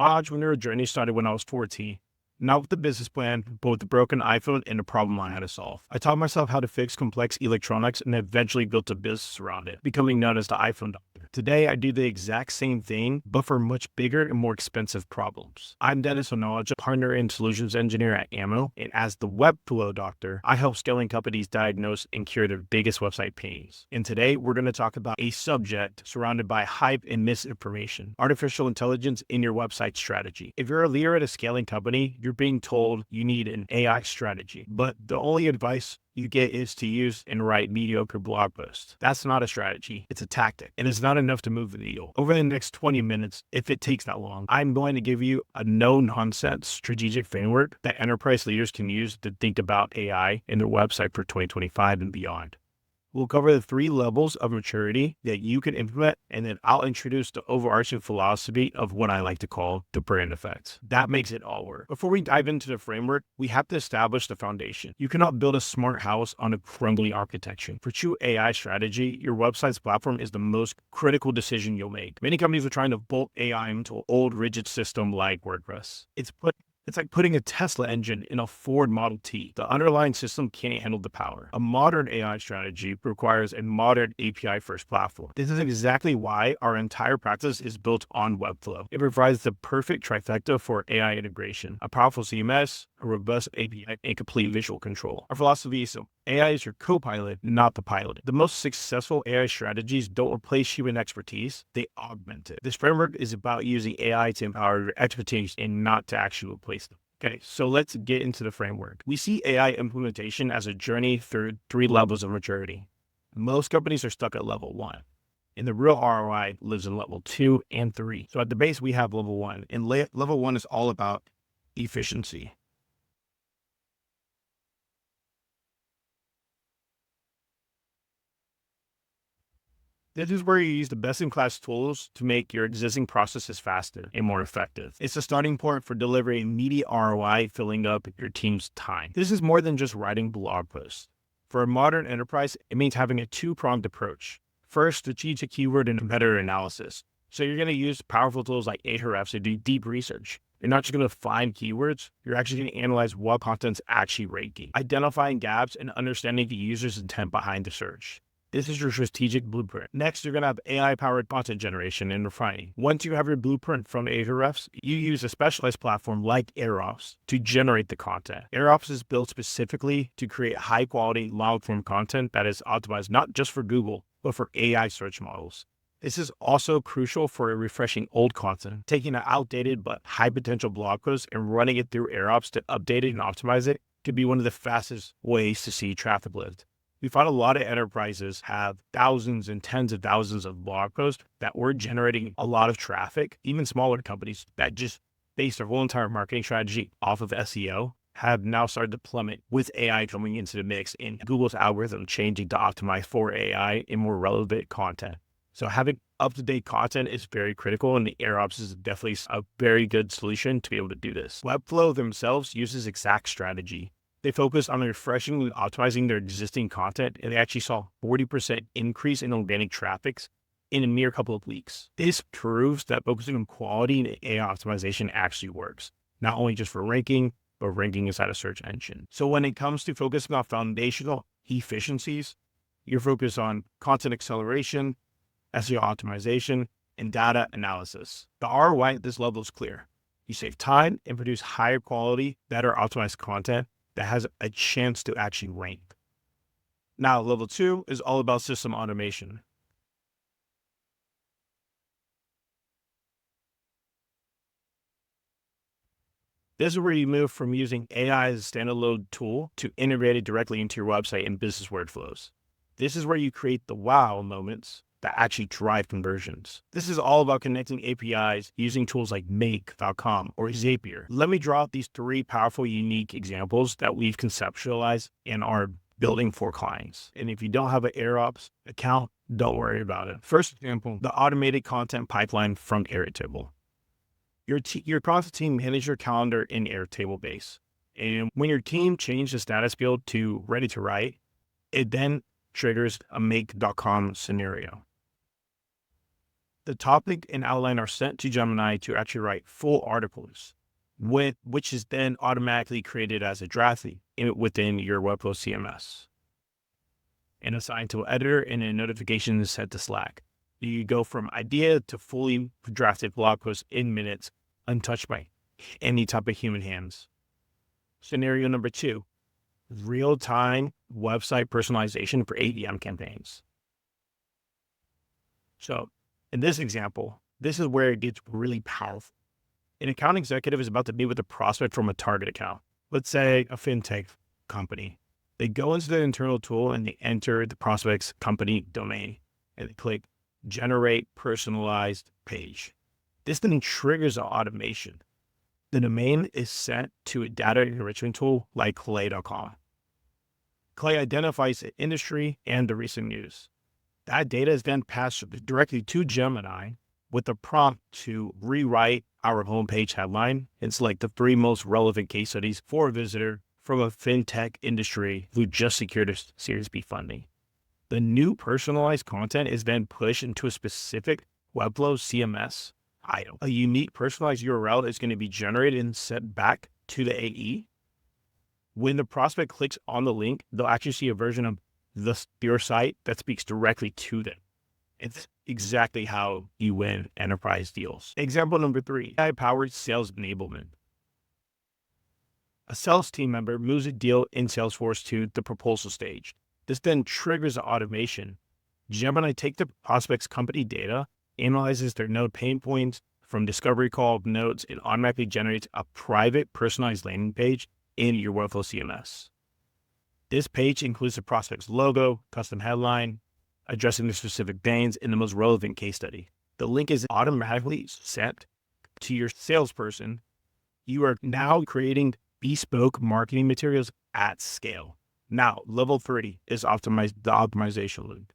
My entrepreneurial journey started when I was 14. Not with a business plan, but with a broken iPhone and a problem I had to solve. I taught myself how to fix complex electronics and eventually built a business around it, becoming known as the iPhone Doctor. Today, I do the exact same thing, but for much bigger and more expensive problems. I'm Dennis Onalaja, partner and solutions engineer at Ammo, and as the Webflow Doctor, I help scaling companies diagnose and cure their biggest website pains. And today, we're going to talk about a subject surrounded by hype and misinformation: artificial intelligence in your website strategy. If you're a leader at a scaling company, you're being told you need an AI strategy, but the only advice you get is to use and write mediocre blog posts. That's not a strategy, it's a tactic, and it's not enough to move the needle. Over the next 20 minutes, if it takes that long, I'm going to give you a no-nonsense strategic framework that enterprise leaders can use to think about AI in their website for 2025 and beyond. We'll cover the 3 levels of maturity that you can implement, and then I'll introduce the overarching philosophy of what I like to call the brand effect. That makes it all work. Before we dive into the framework, we have to establish the foundation. You cannot build a smart house on a crumbling architecture. For true AI strategy, your website's platform is the most critical decision you'll make. Many companies are trying to bolt AI into an old rigid system like WordPress. It's like putting a Tesla engine in a Ford Model T. The underlying system can't handle the power. A modern AI strategy requires a modern API-first platform. This is exactly why our entire practice is built on Webflow. It provides the perfect trifecta for AI integration: a powerful CMS, a robust API, and complete visual control. Our philosophy is simple: AI is your co-pilot, not the pilot. The most successful AI strategies don't replace human expertise, they augment it. This framework is about using AI to empower your expertise and not to actually replace them. Okay, so let's get into the framework. We see AI implementation as a journey through 3 levels of maturity. Most companies are stuck at level 1. And the real ROI lives in level 2 and 3. So at the base, we have level 1. And level 1 is all about efficiency. This is where you use the best-in-class tools to make your existing processes faster and more effective. It's a starting point for delivering immediate ROI, filling up your team's time. This is more than just writing blog posts. For a modern enterprise, it means having a 2-pronged approach. First, strategic keyword and competitor analysis. So you're going to use powerful tools like Ahrefs to do deep research. You're not just going to find keywords, you're actually going to analyze what content's actually ranking, identifying gaps and understanding the user's intent behind the search. This is your strategic blueprint. Next, you're going to have AI-powered content generation and refining. Once you have your blueprint from Ahrefs, you use a specialized platform like Airops to generate the content. Airops is built specifically to create high-quality, long-form content that is optimized not just for Google, but for AI search models. This is also crucial for refreshing old content, taking an outdated but high-potential blog post and running it through Airops to update it and optimize it could be one of the fastest ways to see traffic lift. We find a lot of enterprises have thousands and tens of thousands of blog posts that were generating a lot of traffic. Even smaller companies that just base their whole entire marketing strategy off of SEO have now started to plummet with AI coming into the mix and Google's algorithm changing to optimize for AI and more relevant content. So having up-to-date content is very critical, and the Airops is definitely a very good solution to be able to do this. Webflow themselves uses exact strategy. They focused on refreshing and optimizing their existing content, and they actually saw 40% increase in organic traffic in a mere couple of weeks. This proves that focusing on quality and AI optimization actually works, not only just for ranking, but ranking inside a search engine. So when it comes to focusing on foundational efficiencies, you're focused on content acceleration, SEO optimization, and data analysis. The ROI at this level is clear. You save time and produce higher quality, better optimized content that has a chance to actually rank. Now, level 2 is all about system automation. This is where you move from using AI as a standalone tool to integrate it directly into your website and business workflows. This is where you create the wow moments that actually drive conversions. This is all about connecting APIs using tools like Make.com or Zapier. Let me draw out these 3 powerful, unique examples that we've conceptualized and are building for clients. And if you don't have an Airops account, don't worry about it. First example, the automated content pipeline from Airtable. Your content team manages your calendar in Airtable base. And when your team changes the status field to ready to write, it then triggers a Make.com scenario. The topic and outline are sent to Gemini to actually write full articles, which is then automatically created as a draft within your Webflow CMS and assigned to an editor, and a notification is sent to Slack. You go from idea to fully drafted blog post in minutes, untouched by any type of human hands. Scenario number 2, real-time website personalization for ABM campaigns. So in this example, this is where it gets really powerful. An account executive is about to meet with a prospect from a target account. Let's say a fintech company. They go into the internal tool and they enter the prospect's company domain and they click generate personalized page. This then triggers an automation. The domain is sent to a data enrichment tool like Clay.com. Clay identifies the industry and the recent news. That data is then passed directly to Gemini with a prompt to rewrite our homepage headline and select the 3 most relevant case studies for a visitor from a fintech industry who just secured a Series B funding. The new personalized content is then pushed into a specific Webflow CMS item. A unique personalized URL is going to be generated and sent back to the AE. When the prospect clicks on the link, they'll actually see a version of your site that speaks directly to them. It's exactly how you win enterprise deals. Example number 3, AI-powered sales enablement. A sales team member moves a deal in Salesforce to the proposal stage. This then triggers the automation. Gemini takes the prospect's company data, analyzes their node pain points from discovery call notes, and automatically generates a private personalized landing page in your Webflow CMS. This page includes the prospect's logo, custom headline, addressing the specific pains, and the most relevant case study. The link is automatically sent to your salesperson. You are now creating bespoke marketing materials at scale. Now, level 3 is the optimization loop.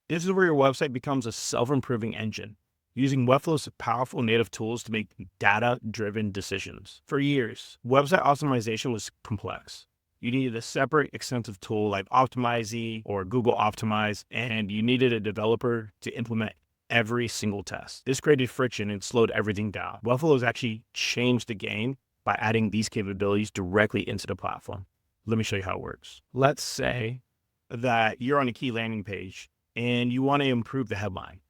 This is where your website becomes a self-improving engine, using Webflow's powerful native tools to make data-driven decisions. For years, website optimization was complex. You needed a separate extensive tool like Optimize or Google Optimize, and you needed a developer to implement every single test. This created friction and slowed everything down. Webflow has actually changed the game by adding these capabilities directly into the platform. Let me show you how it works. Let's say that you're on a key landing page and you want to improve the headline.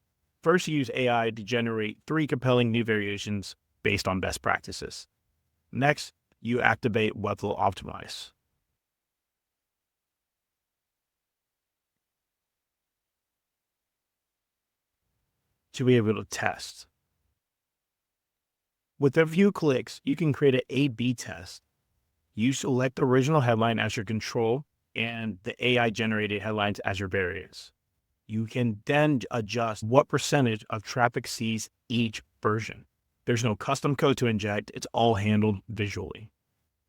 First, you use AI to generate 3 compelling new variations based on best practices. Next, you activate Webflow Optimize. To be able to test. With a few clicks, you can create an A/B test. You select the original headline as your control and the AI-generated headlines as your variants. You can then adjust what percentage of traffic sees each version. There's no custom code to inject. It's all handled visually.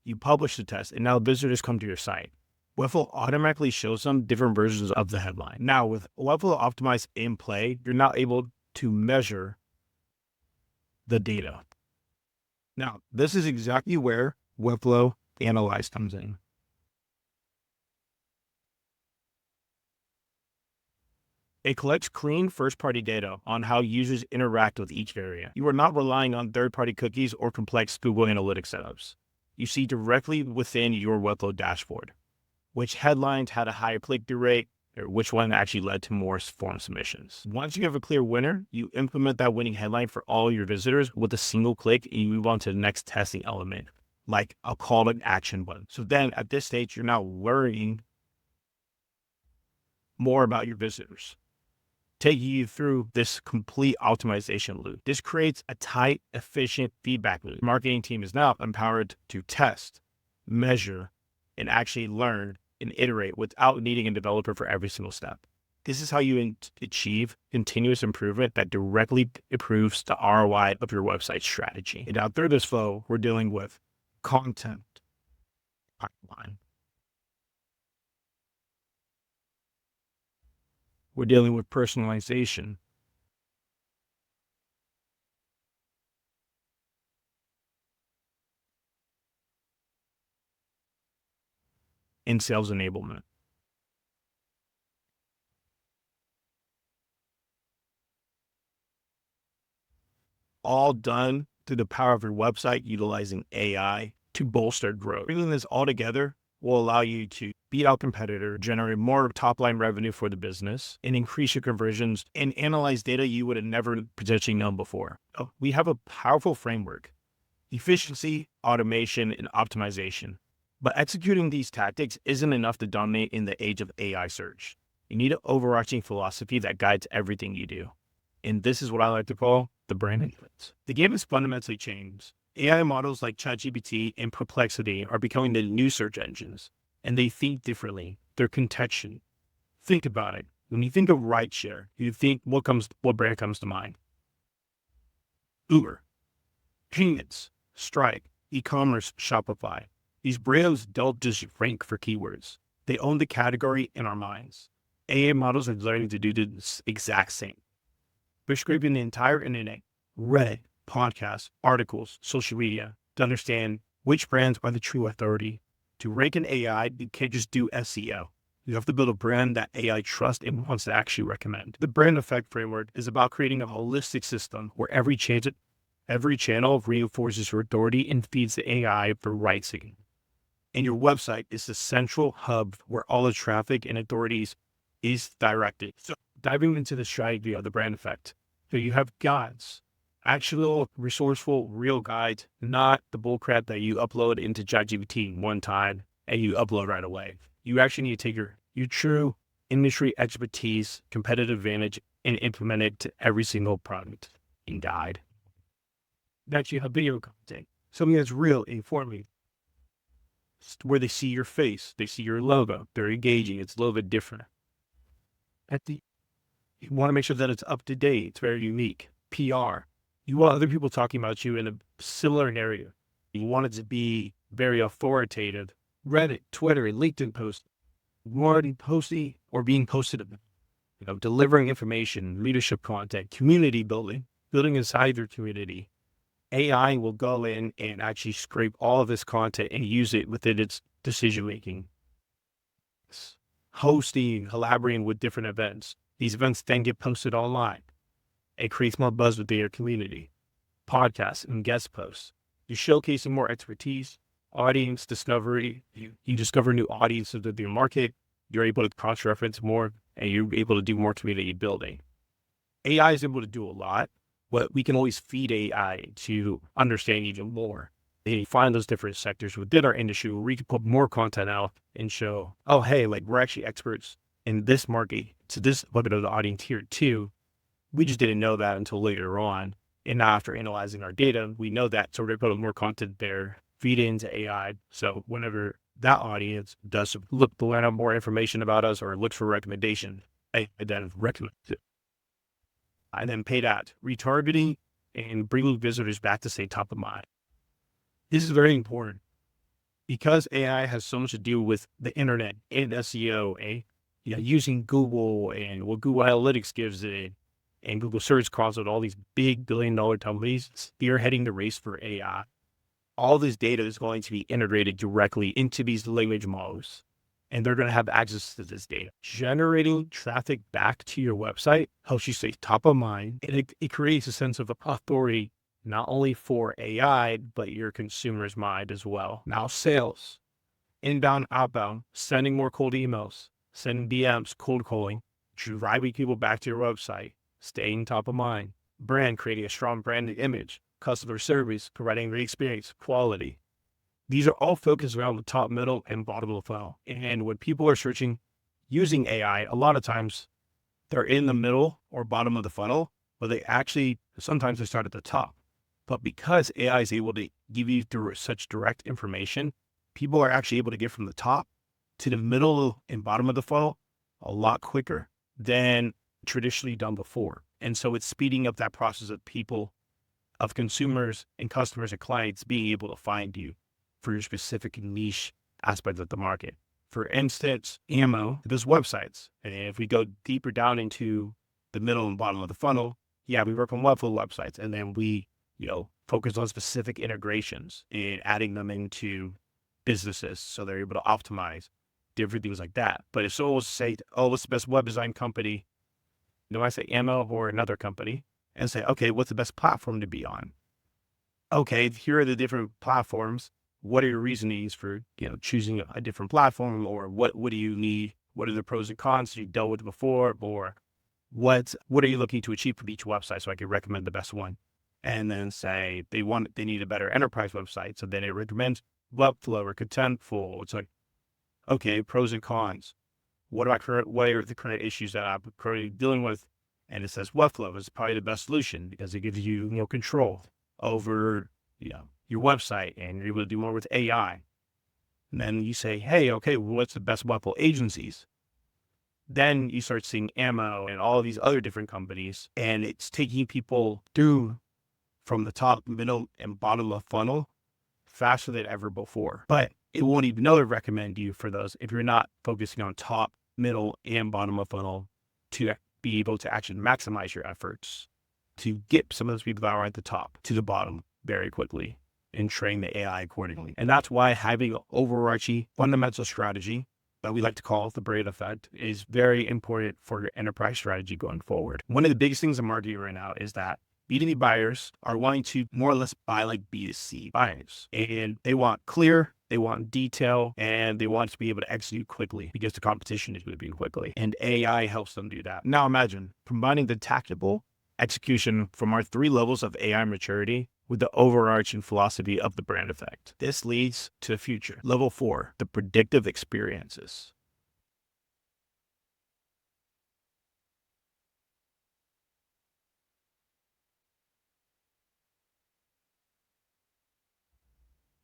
You publish the test, and now visitors come to your site. Webflow automatically shows them different versions of the headline. Now, with Webflow Optimize in play, you're now able to measure the data. Now, this is exactly where Webflow Analyze comes in. It collects clean first-party data on how users interact with each variant. You are not relying on third-party cookies or complex Google Analytics setups. You see directly within your Webflow dashboard which headlines had a higher click-through rate, or which one actually led to more form submissions. Once you have a clear winner, you implement that winning headline for all your visitors with a single click, and you move on to the next testing element, like a call to action button. So then at this stage, you're now worrying more about your visitors, taking you through this complete optimization loop. This creates a tight, efficient feedback loop. The marketing team is now empowered to test, measure, and actually learn and iterate without needing a developer for every single step. This is how you achieve continuous improvement that directly improves the ROI of your website strategy. And now through this flow, we're dealing with content pipeline. We're dealing with personalization. and sales enablement. All done through the power of your website utilizing AI to bolster growth. Bringing this all together will allow you to beat out competitor, generate more top line revenue for the business, and increase your conversions and analyze data you would have never potentially known before. We have a powerful framework: efficiency, automation, and optimization. But executing these tactics isn't enough to dominate in the age of AI search. You need an overarching philosophy that guides everything you do. And this is what I like to call the brand inputs. The game has fundamentally changed. AI models like ChatGPT and Perplexity are becoming the new search engines, and they think differently. They're contextual. Think about it. When you think of rideshare, you think what brand comes to mind? Uber, payments, Stripe, e-commerce, Shopify. These brands don't just rank for keywords. They own the category in our minds. AI models are learning to do the exact same. We're scraping the entire internet, Reddit, podcasts, articles, social media, to understand which brands are the true authority. To rank an AI, you can't just do SEO. You have to build a brand that AI trusts and wants to actually recommend. The brand effect framework is about creating a holistic system where every channel reinforces your authority and feeds the AI the right signal. And your website is the central hub where all the traffic and authorities is directed. So diving into the strategy of the brand effect. So you have guides, actual resourceful, real guides, not the bullcrap that you upload into ChatGPT one time and you upload right away. You actually need to take your true industry expertise, competitive advantage, and implement it to every single product and guide. Next, you have video content, something that's real, informative, where they see your face, they see your logo, they're engaging, it's a little bit different. You want to make sure that it's up to date, it's very unique. PR, you want other people talking about you in a similar area. You want it to be very authoritative. Reddit, Twitter, LinkedIn posts, already posting or being posted, delivering information, leadership content, community building inside your community. AI will go in and actually scrape all of this content and use it within its decision making. Hosting, collaborating with different events. These events then get posted online. It creates more buzz within your community. Podcasts and guest posts. You're showcasing more expertise, audience discovery. You discover new audiences within your market. You're able to cross-reference more, and you're able to do more community building. AI is able to do a lot, but we can always feed AI to understand even more. They find those different sectors within our industry where we can put more content out and show, oh, hey, we're actually experts in this market. So this bucket of the audience here too. We just didn't know that until later on. And now after analyzing our data, we know that. So we're able to put more content there, feed it into AI. So whenever that audience does look to learn out more information about us or looks for recommendation, I then recommend it. And then paid ads, retargeting, and bringing visitors back to stay top of mind. This is very important because AI has so much to do with the internet and SEO, using Google and what Google Analytics gives it, and Google Search calls it all these big billion-dollar companies spearheading the race for AI. All this data is going to be integrated directly into these language models, and they're going to have access to this data. Generating traffic back to your website helps you stay top of mind, and it creates a sense of authority, not only for AI, but your consumer's mind as well. Now, sales, inbound, outbound, sending more cold emails, sending DMs, cold calling, driving people back to your website, staying top of mind. Brand, creating a strong branding image, customer service, providing great experience, quality. These are all focused around the top, middle, and bottom of the funnel. And when people are searching using AI, a lot of times they're in the middle or bottom of the funnel, but sometimes they start at the top. But because AI is able to give you such direct information, people are actually able to get from the top to the middle and bottom of the funnel a lot quicker than traditionally done before. And so it's speeding up that process of consumers and customers and clients being able to find you for your specific niche aspect of the market. For instance, ammo, those websites. And if we go deeper down into the middle and bottom of the funnel, we work on Webflow websites, and then we, focus on specific integrations and adding them into businesses so they're able to optimize. different things like that. But if someone was to say, oh, what's the best web design company? I say ML or another company and say, okay, what's the best platform to be on? Okay, here are the different platforms. What are your reasonings for, choosing a different platform, or what do you need? What are the pros and cons you dealt with before, or what are you looking to achieve from each website so I can recommend the best one? And then say they need a better enterprise website. So then it recommends Webflow or Contentful. It's like, okay, pros and cons. What are the current issues that I'm currently dealing with? And it says Webflow is probably the best solution because it gives you, control over, your website, and you're able to do more with AI. And then you say, hey, okay, well, what's the best Webflow agencies? Then you start seeing ammo and all of these other different companies, and it's taking people through from the top, middle, and bottom of the funnel faster than ever before. But it won't even recommend you for those if you're not focusing on top, middle, and bottom of funnel to be able to actually maximize your efforts to get some of those people that are at the top to the bottom very quickly and train the AI accordingly. And that's why having an overarching fundamental strategy that we like to call the braid effect is very important for your enterprise strategy going forward. One of the biggest things in marketing right now is that B2B buyers are wanting to more or less buy like B2C buyers, and they want clear, they want detail, and they want to be able to execute quickly because the competition is moving quickly, and AI helps them do that. Now imagine combining the tactical execution from our 3 levels of AI maturity with the overarching philosophy of the brand effect. This leads to the future. Level 4, the predictive experiences.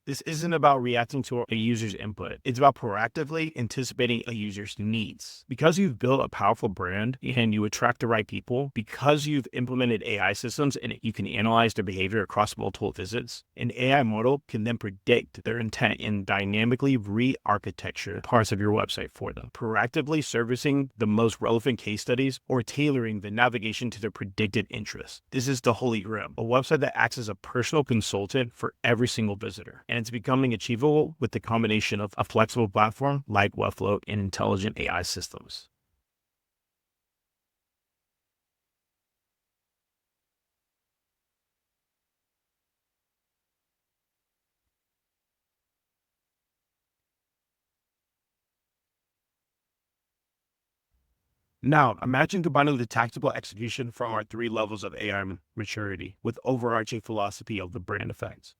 This isn't about reacting to a user's input. It's about proactively anticipating a user's needs. Because you've built a powerful brand and you attract the right people, because you've implemented AI systems and you can analyze their behavior across multiple visits, an AI model can then predict their intent and dynamically re-architecture parts of your website for them, proactively servicing the most relevant case studies or tailoring the navigation to their predicted interests. This is the holy grail, a website that acts as a personal consultant for every single visitor. And it's becoming achievable with the combination of a flexible platform like Webflow and intelligent AI systems. Now, imagine combining the tactical execution from our 3 levels of AI maturity with overarching philosophy of the brand effects.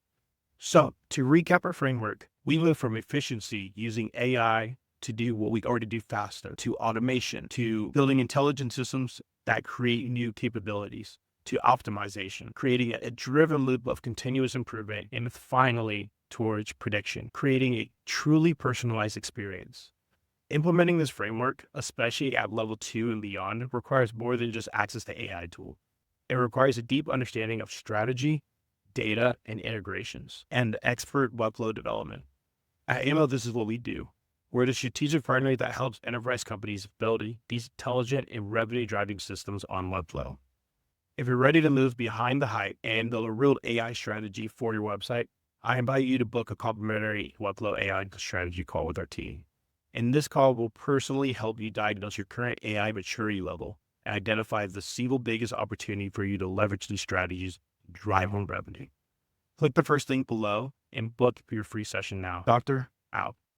So, to recap our framework, we move from efficiency using AI to do what we already do faster, to automation, to building intelligent systems that create new capabilities, to optimization, creating a driven loop of continuous improvement, and finally towards prediction, creating a truly personalized experience. Implementing this framework, especially at level 2 and beyond, requires more than just access to AI tool. It requires a deep understanding of strategy, data, and integrations, and expert Webflow development. At AMO, this is what we do. We're the strategic partner that helps enterprise companies build these intelligent and revenue-driving systems on Webflow. If you're ready to move behind the hype and build a real AI strategy for your website, I invite you to book a complimentary Webflow AI strategy call with our team. And this call will personally help you diagnose your current AI maturity level and identify the single biggest opportunity for you to leverage these strategies to drive home revenue. Click the first link below and book your free session now. Doctor, out.